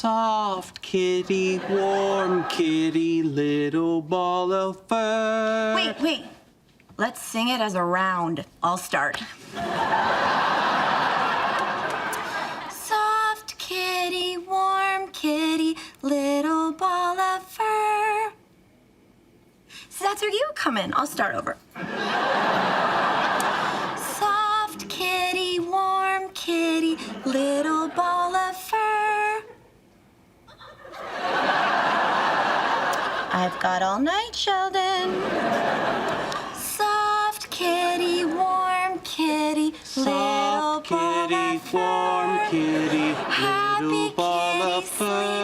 Soft kitty, warm kitty, little ball of fur. Wait. Let's sing it as a round. I'll start. Soft kitty, warm kitty, little ball of fur. So that's where you come in. I'll start over. Soft kitty, warm kitty, little ball of fur. I've got all night, Sheldon. Soft kitty, warm kitty, little Soft ball kitty, of fur. warm kitty, Happy little ball kitty, of fur.